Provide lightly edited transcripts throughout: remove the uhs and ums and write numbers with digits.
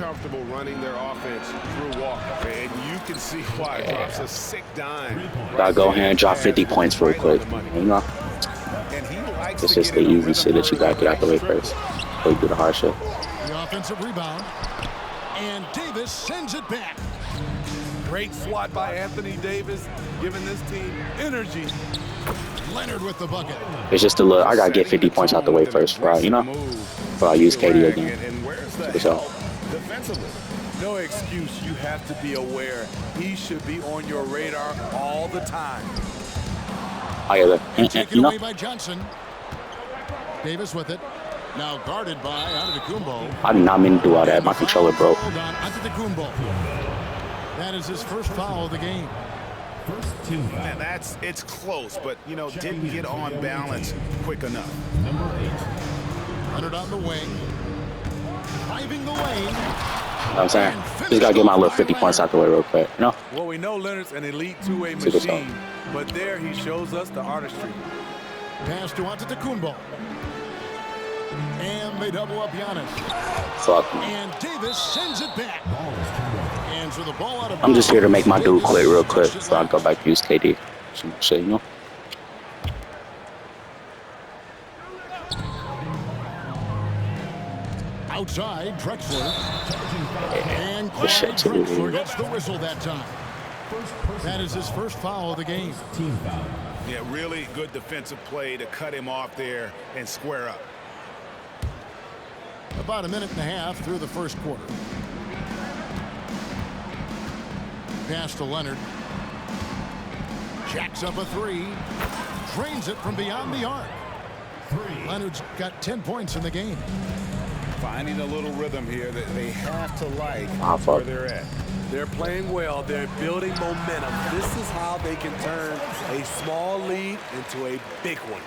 comfortable running their offense through Walker. And you can see why. Drops a sick dime. Gotta go ahead and drop 50 points real quick. You know? This is the easy shit that you gotta get out the way first. Before you do the hard shit. The offensive rebound. And Davis sends it back. Great swat by Anthony Davis, giving this team energy. Leonard with the bucket. It's just a little, I gotta get 50 points out the way first, bro, you know? Before I use KD again. And where's the help defensively? No excuse. You have to be aware. He should be on your radar all the time. Oh, yeah, Taken away by Johnson. Davis with it. Now guarded by Antetokounmpo. I did not mean to do all that. My controller broke. Antetokounmpo. That is his first foul of the game. And it's close, but, you know, didn't get on balance quick enough. Leonard on the wing. Driving the lane. You know what I'm saying? Just gotta get my little 50 points out the way real quick, you know? Well, we know Leonard's an elite two-way machine, but there he shows us the artistry. Pass to Antetokounmpo. And they double up Giannis. Fuck me. And Davis sends it back. And so the ball out of I'm just here to make my dude quit real quick before I go back to use KD. Some shit, you know? Outside, Drexler. And This shit too. Drexler gets the whistle that time. That is his first foul of the game. Team foul. Yeah, really good defensive play to cut him off there and square up. About a minute and a half through the first quarter. Pass to Leonard. Jacks up a three. Drains it from beyond the arc. Leonard's got 10 points in the game. Finding a little rhythm here that they have to like where they're at. They're playing well. They're building momentum. This is how they can turn a small lead into a big one.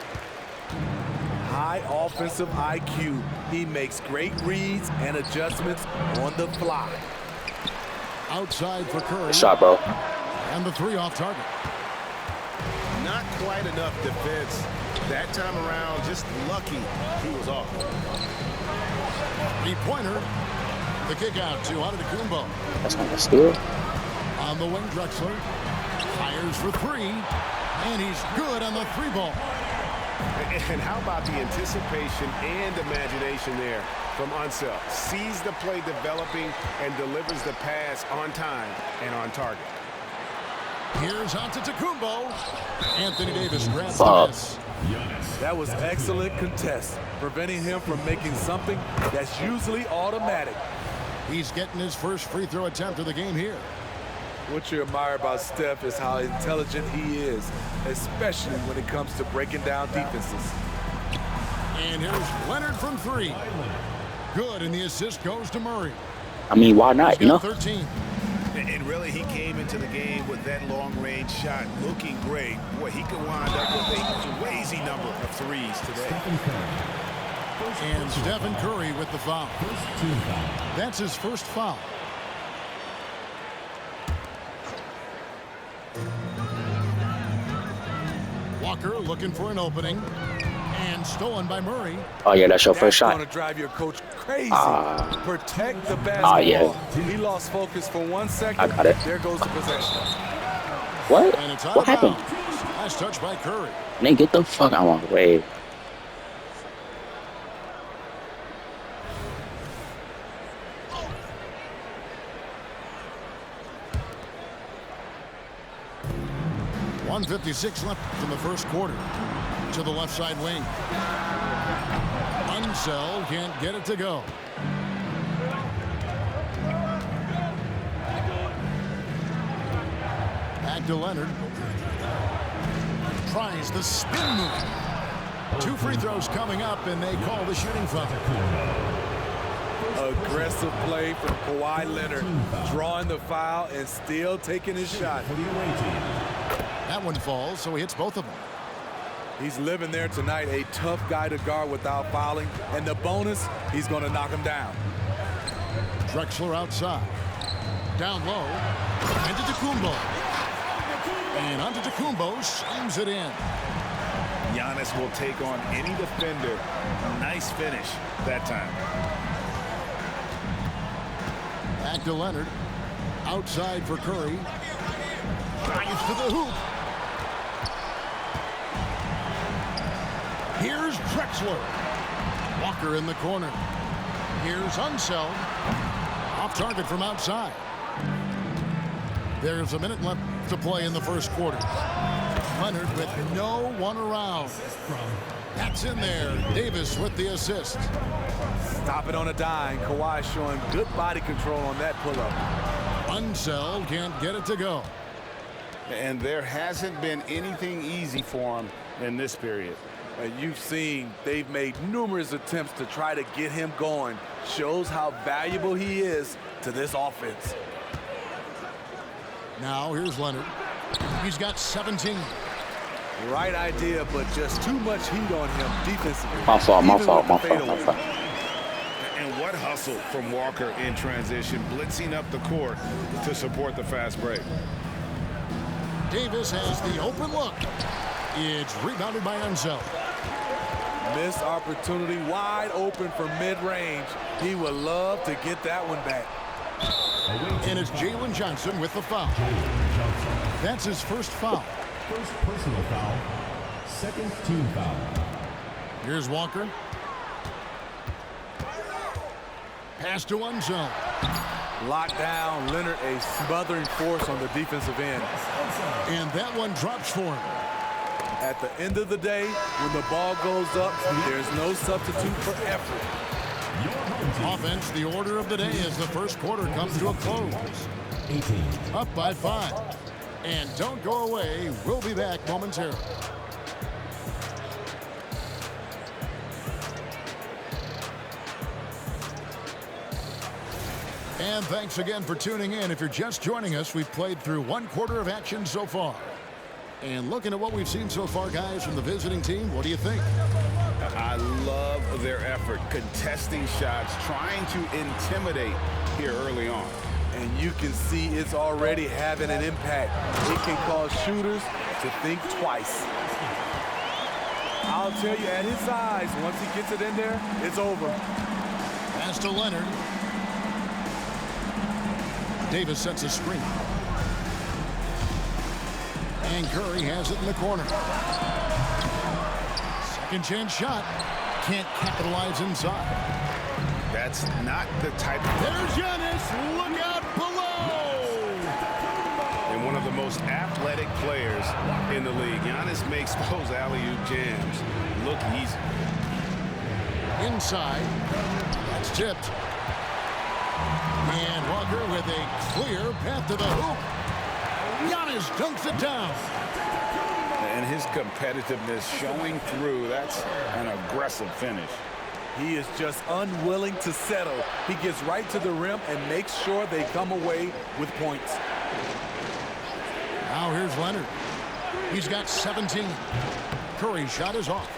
High offensive IQ. He makes great reads and adjustments on the fly. Outside for Curry. Shot, bro. And the three off target. Not quite enough defense. That time around, just lucky he was off. Three-pointer. The kick out to Antetokounmpo. That's not a steal. On the wing, Drexler. Fires for three. And he's good on the three ball. And how about the anticipation and imagination there from Unseld? Sees the play developing and delivers the pass on time and on target. Here's Antetokounmpo. Anthony Davis grabs the miss. That was excellent contest, preventing him from making something that's usually automatic. He's getting his first free throw attempt of the game here. What you admire about Steph is how intelligent he is, especially when it comes to breaking down defenses. And here's Leonard from three. Good, and the assist goes to Murray. I mean, why not, you know? 13. And really, he came into the game with that long-range shot looking great. Boy, he could wind up with a crazy number of threes today. And Stephen Curry with the foul. That's his first foul. Walker looking for an opening. And stolen by Murray. Oh, yeah, that's your first shot. Going to drive your coach crazy. Protect the basketball. Yeah. He lost focus for 1 second. I got it. There goes the possession. What? And it's out What of happened? bounds. Last touch by Curry. Man, get the fuck out of my way. .156 left in the first quarter. To the left side wing. Unseld can't get it to go. Back to Leonard. Tries the spin move. 2 free throws coming up, and they call the shooting foul. Aggressive play from Kawhi Leonard, drawing the foul and still taking his shot. That one falls, so he hits both of them. He's living there tonight, a tough guy to guard without fouling. And the bonus, he's going to knock him down. Drexler outside. Down low. Antetokounmpo. And Antetokounmpo slams it in. Giannis will take on any defender. Nice finish that time. Back to Leonard. Outside for Curry. Drives to the hoop. Here's Drexler. Walker in the corner. Here's Unseld. Off target from outside. There's a minute left to play in the first quarter. Leonard with no one around. That's in there. Davis with the assist. Stop it on a dime. Kawhi showing good body control on that pull-up. Unseld can't get it to go. And there hasn't been anything easy for him in this period. And you've seen they've made numerous attempts to try to get him going. Shows how valuable he is to this offense. Now here's Leonard. He's got 17. Right idea, but just too much heat on him defensively. My fault. And what hustle from Walker in transition, blitzing up the court to support the fast break. Davis has the open look. It's rebounded by Unseld. Missed opportunity, wide open from mid-range. He would love to get that one back. And it's Jalen Johnson with the foul. That's his first foul. First personal foul, second team foul. Here's Walker. Pass to Unseld. Locked down, Leonard a smothering force on the defensive end. And that one drops for him. At the end of the day, when the ball goes up, there's no substitute for effort. Offense, the order of the day as the first quarter comes to a close. 18. Up by 5. And don't go away. We'll be back momentarily. And thanks again for tuning in. If you're just joining us, we've played through one quarter of action so far. And looking at what we've seen so far, guys, from the visiting team, what do you think? I love their effort, contesting shots, trying to intimidate here early on. And you can see it's already having an impact. It can cause shooters to think twice. I'll tell you, at his size, once he gets it in there, it's over. Pass to Leonard. Davis sets a screen. And Curry has it in the corner. Second chance shot. Can't capitalize inside. That's not the type of... There's Giannis. Look out below. And one of the most athletic players in the league. Giannis makes those alley-oop jams look easy. Inside. That's tipped. And Walker with a clear path to the hoop. Giannis dunks it down. And his competitiveness showing through. That's an aggressive finish. He is just unwilling to settle. He gets right to the rim and makes sure they come away with points. Now here's Leonard. He's got 17. Curry's shot is off.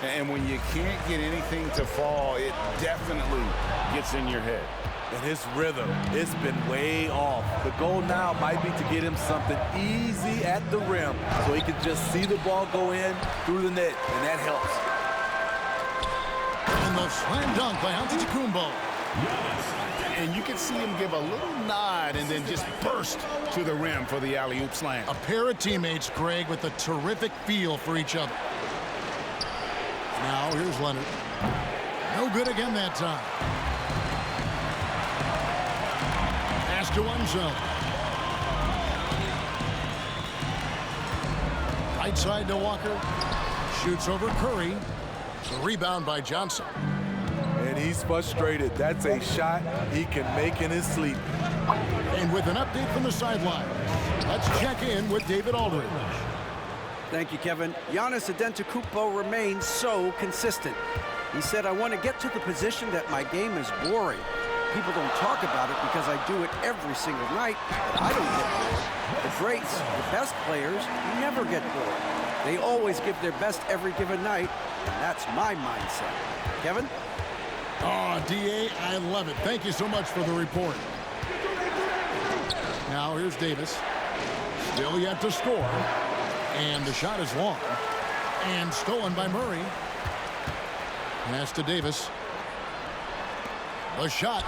And when you can't get anything to fall, it definitely gets in your head. And his rhythm, it's been way off. The goal now might be to get him something easy at the rim so he can just see the ball go in through the net, and that helps. And the slam dunk by Antetokounmpo. And you can see him give a little nod and then just burst to the rim for the alley-oop slam. A pair of teammates, Greg, with a terrific feel for each other. Now here's Leonard. No good again that time. Pass to Unseld. Right side to Walker. Shoots over Curry. The rebound by Johnson. And he's frustrated. That's a shot he can make in his sleep. And with an update from the sideline, let's check in with David Aldridge. Thank you, Kevin. Giannis Antetokounmpo remains so consistent. He said, I want to get to the position that my game is boring. People don't talk about it because I do it every single night, but I don't get bored. The greats, the best players, never get bored. They always give their best every given night, and that's my mindset. Kevin? Oh, D.A., I love it. Thank you so much for the report. Now here's Davis. Still yet to score. And the shot is long. And stolen by Murray. Pass to Davis. The shot.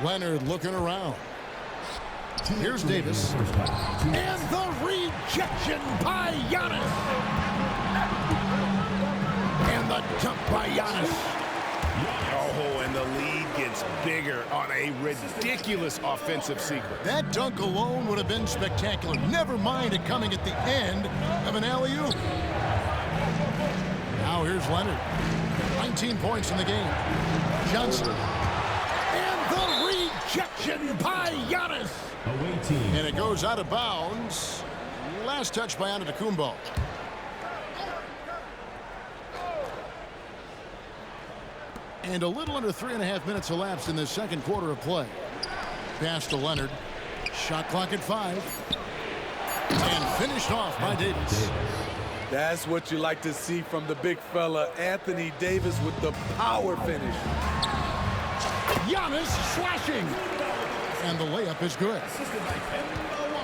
Leonard looking around. Here's Davis. And the rejection by Giannis. And the dunk by Giannis. Oh, and the lead gets bigger on a ridiculous offensive sequence. That dunk alone would have been spectacular. Never mind it coming at the end of an alley-oop. Now here's Leonard. 19 points in the game. Johnson. And the rejection by Giannis. Away team. And it goes out of bounds. Last touch by Antetokounmpo. And a little under 3.5 minutes elapsed in the second quarter of play. Pass to Leonard. Shot clock at 5. And finished off by Davis. That's what you like to see from the big fella, Anthony Davis, with the power finish. Giannis slashing. And the layup is good.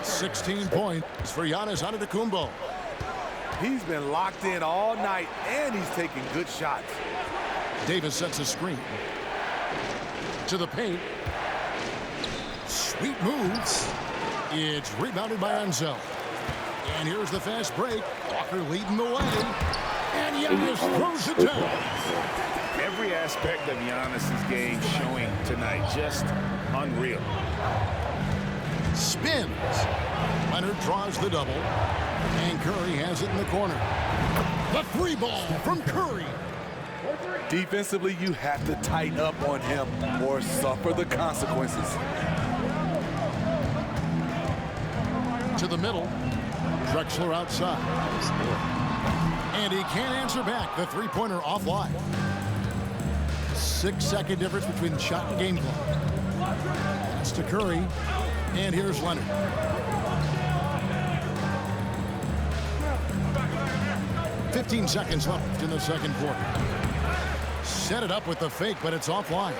16 points for Giannis Antetokounmpo. He's been locked in all night, and he's taking good shots. Davis sets a screen. To the paint. Sweet moves. It's rebounded by Ansel. And here's the fast break. Walker leading the way. And Giannis throws it down. Every aspect of Giannis' game showing tonight. Just unreal. Spins. Leonard draws the double. And Curry has it in the corner. The free ball from Curry. Defensively, you have to tighten up on him or suffer the consequences. To the middle. Drexler outside. And he can't answer back. The three-pointer offline. 6-second difference between the shot and game clock. That's to Curry. And here's Leonard. "15 seconds left in the second quarter. Set it up with the fake, but it's offline.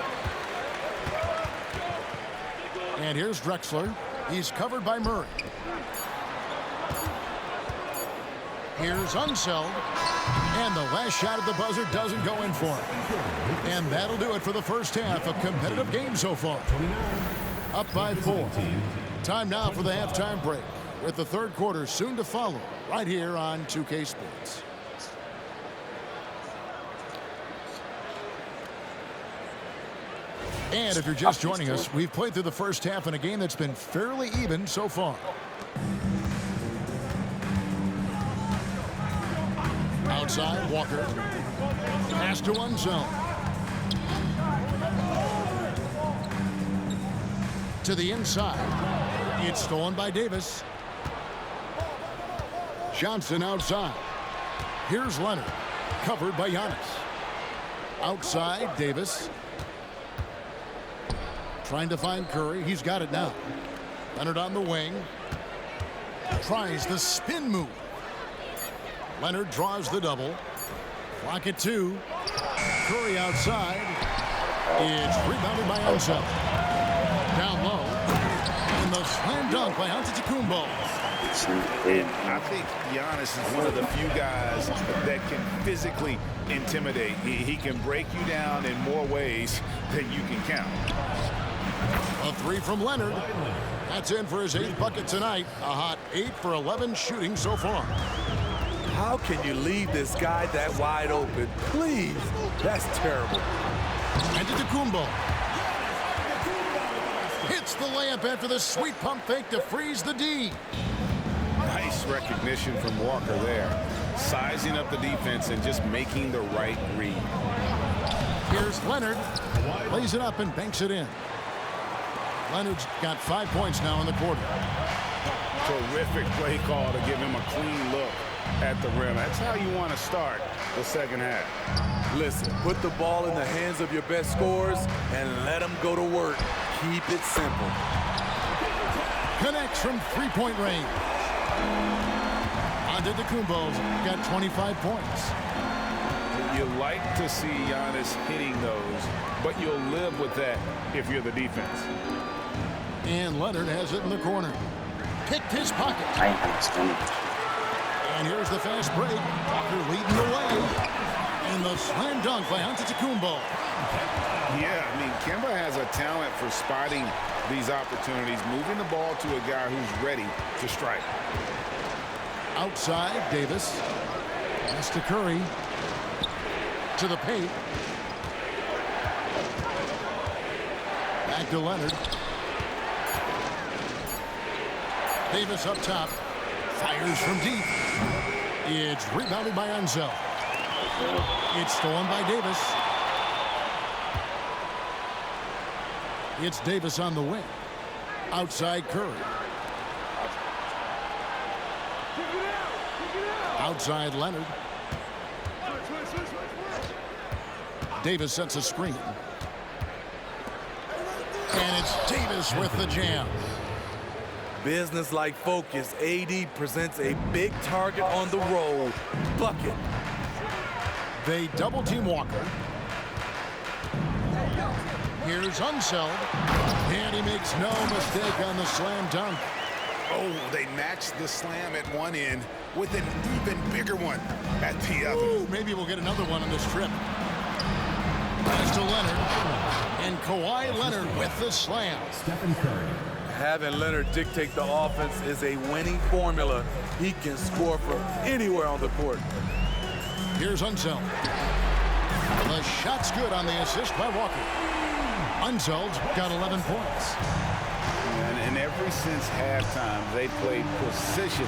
And here's Drexler. He's covered by Murray. Here's Unseld. And the last shot at the buzzer doesn't go in for him. And that'll do it for the first half. A competitive game so far. Up by 4. Time now for the halftime break, with the third quarter soon to follow right here on 2K Sports. And if you're just joining us, we've played through the first half in a game that's been fairly even so far. Outside, Walker. Pass to one zone. To the inside. It's stolen by Davis. Johnson outside. Here's Leonard. Covered by Giannis. Outside, Davis. Trying to find Curry. He's got it now. Leonard on the wing. Tries the spin move. Leonard draws the double. Clock at 2. Curry outside. It's rebounded by Ansel. Down low. And the slam dunk by Antetokounmpo. I think Giannis is one of the few guys that can physically intimidate. He can break you down in more ways than you can count. A 3 from Leonard. That's in for his 8th bucket tonight. A hot 8 for 11 shooting so far. How can you leave this guy that wide open? Please. That's terrible. Antetokounmpo hits the layup after the sweet pump fake to freeze the D. Nice recognition from Walker there. Sizing up the defense and just making the right read. Here's Leonard. Lays it up and banks it in. Leonard's got 5 points now in the quarter. Terrific play call to give him a clean look at the rim. That's how you want to start the second half. Listen, put the ball in the hands of your best scorers and let them go to work. Keep it simple. Connects from three-point range. Antetokounmpo's got 25 points. You like to see Giannis hitting those, but you'll live with that if you're the defense. And Leonard has it in the corner. Picked his pocket. And here's the fast break. Walker leading the way. And the slam dunk by Antetokounmpo. Yeah, I mean, Kemba has a talent for spotting these opportunities, moving the ball to a guy who's ready to strike. Outside, Davis. Pass to Curry. To the paint. Back to Leonard. Davis up top. Fires from deep. It's rebounded by Unseld. It's stolen by Davis. It's Davis on the wing. Outside Curry. Outside Leonard. Davis sets a screen. And it's Davis with the jam. Business-like focus. AD presents a big target on the roll. Bucket. They double-team Walker. Here's Unseld. And he makes no mistake on the slam dunk. Oh, they matched the slam at one end with an even bigger one at the other. Ooh, maybe we'll get another one on this trip. Pass to Leonard. And Kawhi Leonard with the slam. Stephen Curry. Having Leonard dictate the offense is a winning formula. He can score from anywhere on the court. Here's Unseld. The shot's good on the assist by Walker. Unseld's got 11 points. And ever since halftime, they played precision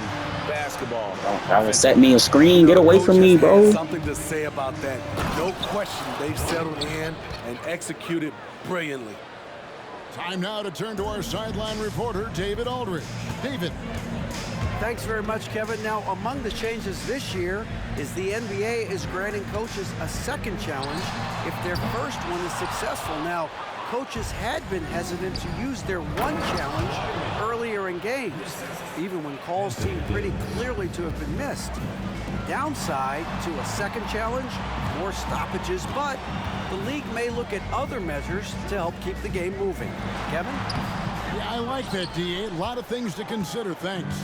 basketball. That was set me a screen. Get away from me, bro. Something to say about that. No question, they've settled in and executed brilliantly. Time now to turn to our sideline reporter, David Aldridge. David. Thanks very much, Kevin. Now, among the changes this year is the NBA is granting coaches a second challenge if their first one is successful. Now, coaches had been hesitant to use their one challenge earlier in games, even when calls seemed pretty clearly to have been missed. Downside to a second challenge, more stoppages, but the league may look at other measures to help keep the game moving. Kevin? Yeah, I like that, D.A. A lot of things to consider. Thanks.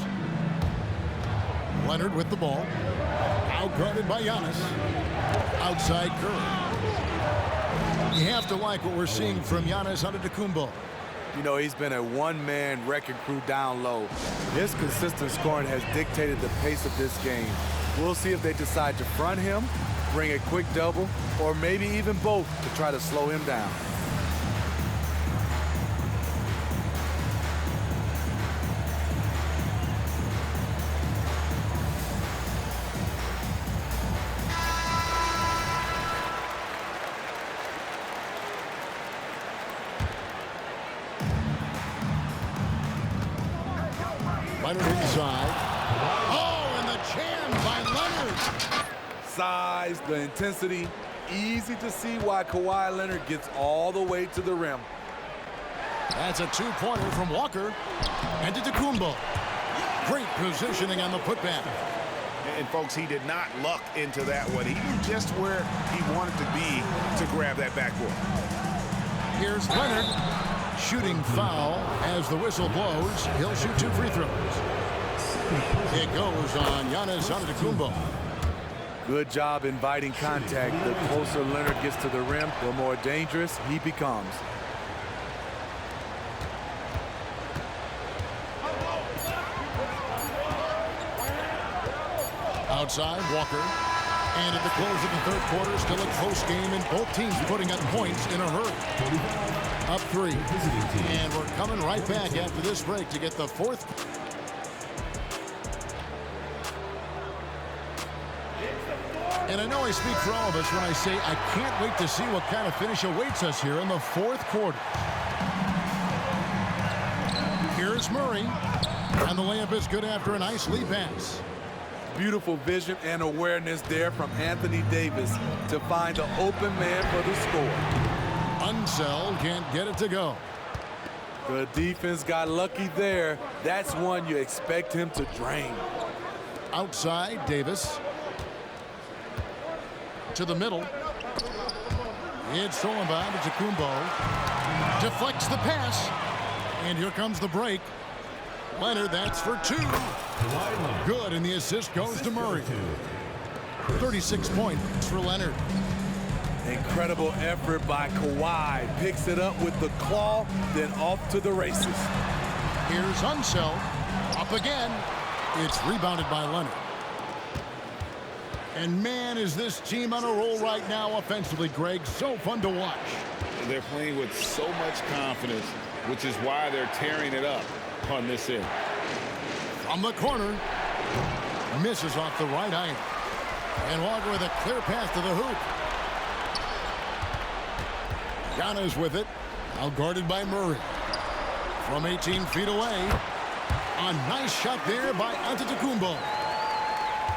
Leonard with the ball. Out guarded by Giannis. Outside Curry. You have to like what we're seeing from Giannis Antetokounmpo. You know, he's been a one-man wrecking crew down low. His consistent scoring has dictated the pace of this game. We'll see if they decide to front him, bring a quick double, or maybe even both to try to slow him down. Leonard inside. Oh, and the jam by Leonard. Size, the intensity, easy to see why Kawhi Leonard gets all the way to the rim. That's a two-pointer from Walker. And Antetokounmpo. Great positioning on the putback. And folks, he did not luck into that one. He knew just where he wanted to be to grab that backboard. Here's Leonard. Shooting foul as the whistle blows. He'll shoot 2 free throws. It goes on Giannis Antetokounmpo. Good job inviting contact. The closer Leonard gets to the rim, the more dangerous he becomes. Outside, Walker. And at the close of the third quarter, still a close game, and both teams putting up points in a hurry. Up 3. And we're coming right back after this break to get the fourth. And I know I speak for all of us when I say I can't wait to see what kind of finish awaits us here in the fourth quarter. Here's Murray. And the layup is good after a nice lead pass. Beautiful vision and awareness there from Anthony Davis to find the open man for the score. Unseld can't get it to go. The defense got lucky there. That's one you expect him to drain. Outside, Davis. To the middle. It's stolen by Antetokounmpo. Deflects the pass. And here comes the break. Leonard, that's for 2. Good, and the assist goes to Murray. 36 points for Leonard. Incredible effort by Kawhi. Picks it up with the claw, then off to the races. Here's Unseld. Up again. It's rebounded by Leonard. And man, is this team on a roll right now offensively, Greg. So fun to watch. They're playing with so much confidence, which is why they're tearing it up on this end. From the corner. Misses off the right iron. And Walker with a clear path to the hoop. Giannis with it. Now guarded by Murray. From 18 feet away. A nice shot there by Antetokounmpo.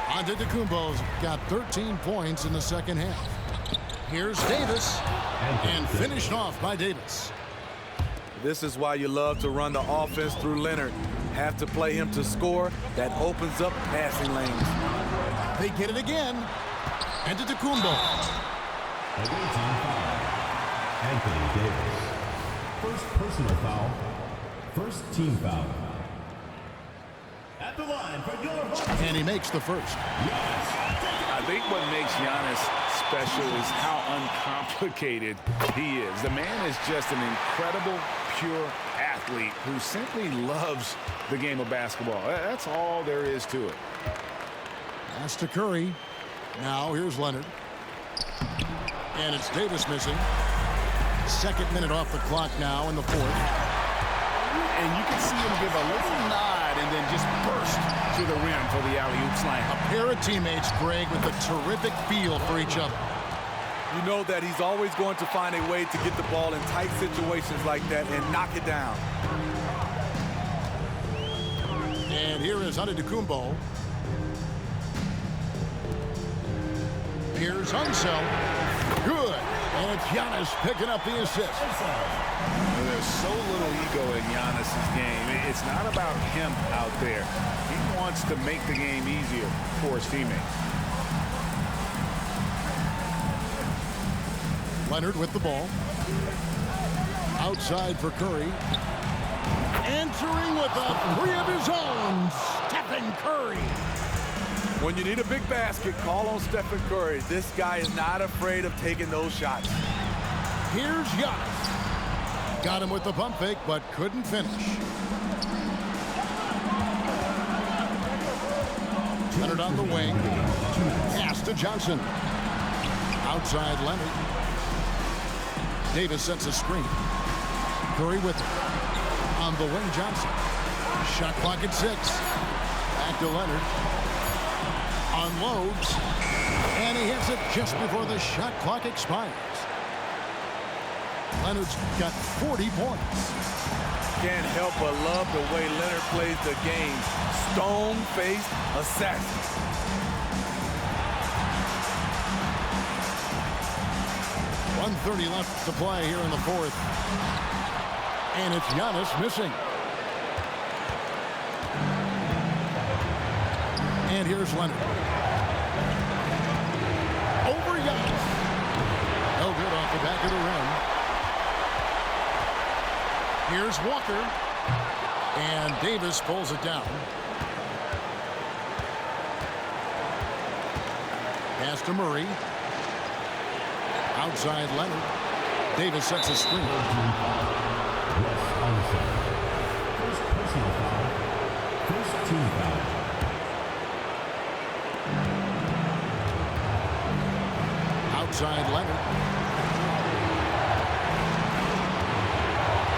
Antetokounmpo's got 13 points in the second half. Here's Davis. And finished off by Davis. This is why you love to run the offense through Leonard. Have to play him to score. That opens up passing lanes. They get it again. Antetokounmpo. Anthony Davis. First personal foul. First team foul. At the line for your host. And he makes the first. I think what makes Giannis special is how uncomplicated he is. The man is just an incredible, pure athlete who simply loves the game of basketball. That's all there is to it. Pass to Curry. Now here's Leonard. And it's Davis missing. Second minute off the clock now in the fourth. And you can see him give a little nod and then just burst to the rim for the alley-oop slam. A pair of teammates, Greg, with a terrific feel for each other. You know that he's always going to find a way to get the ball in tight situations like that and knock it down. And here is Antetokounmpo. Here's Unseld. Good. And it's Giannis picking up the assist. There's so little ego in Giannis's game. It's not about him out there. He wants to make the game easier for his teammates. Leonard with the ball. Outside for Curry. Answering with a 3 of his own. Stephen Curry. When you need a big basket, call on Stephen Curry. This guy is not afraid of taking those shots. Here's Giannis. Got him with the pump fake, but couldn't finish. Leonard on the wing. Pass to Johnson. Outside Leonard. Davis sets a screen. Curry with it. On the wing, Johnson. Shot clock at 6. Back to Leonard. Unloads. And he hits it just before the shot clock expires. Leonard's got 40 points. Can't help but love the way Leonard plays the game. Stone-faced assassin. .130 left to play here in the fourth. And it's Giannis missing. And here's Leonard. Over Giannis. No good off the back of the rim. Here's Walker. And Davis pulls it down. Pass to Murray. Outside Leonard. Davis sets a screen. First personal foul. First team foul. Outside Leonard.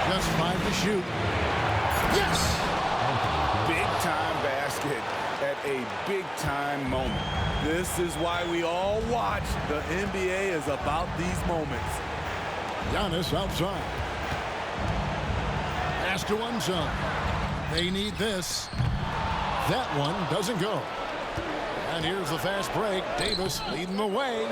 Just 5 to shoot. Yes! Big-time basket at a big-time moment. This is why we all watch. The NBA is about these moments. Giannis outside. Pass to Unseld. They need this. That one doesn't go. And here's the fast break. Davis leading the way.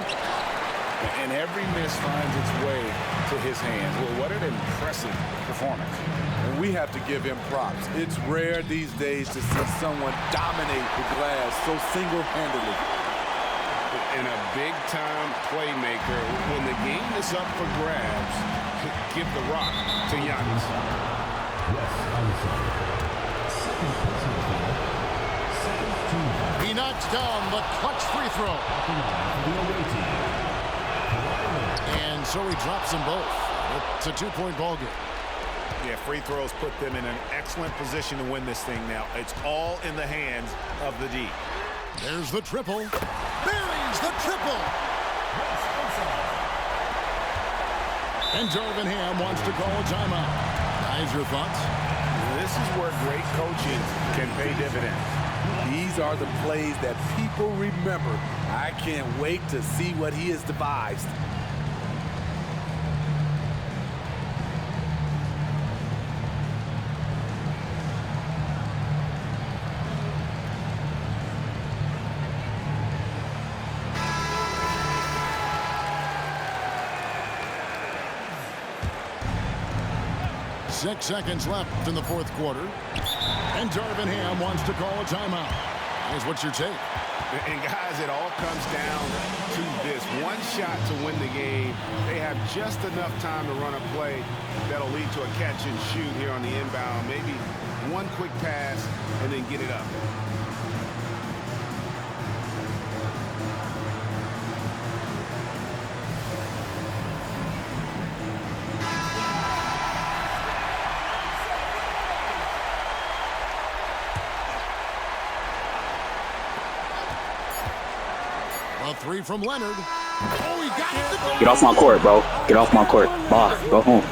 And every miss finds its way to his hands. Well, what an impressive performance. And we have to give him props. It's rare these days to see someone dominate the glass so single-handedly. And a big-time playmaker. When the game is up for grabs, give the rock to Giannis. Yes, second personal foul. Second team. He knocks down the clutch free throw. At the line for the away team. Kawhi Leonard. And so he drops them both. It's a 2-point ball game. Yeah, free throws put them in an excellent position to win this thing now. It's all in the hands of the D. There's the triple. Buries the triple. And Darvin Ham wants to call a timeout. Guys, your thoughts? This is where great coaching can pay dividends. These are the plays that people remember. I can't wait to see what he has devised. Six seconds left in the fourth quarter. And Darvin Ham wants to call a timeout. Guys, what's your take? And guys, it all comes down to this. One shot to win the game. They have just enough time to run a play that'll lead to a catch and shoot here on the inbound. Maybe one quick pass and then get it up. A three from Leonard. Oh, he got it. Get off my court, bro. Get off my court. Bah, go home.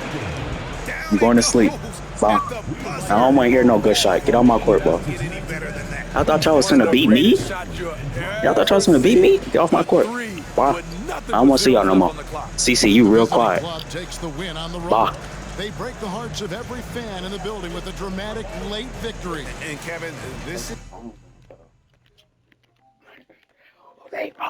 I'm going to sleep. Bah. I don't want to hear no good shot. Get off my court, bro. I thought y'all was gonna beat me. Y'all thought y'all was gonna beat me? Get off my court. Bah. I don't want to see y'all no more. CC, you real quiet. Takes the win on the road. Bah. They break the hearts of every fan in the building with a dramatic late victory. And Kevin, this is... Hey, bro.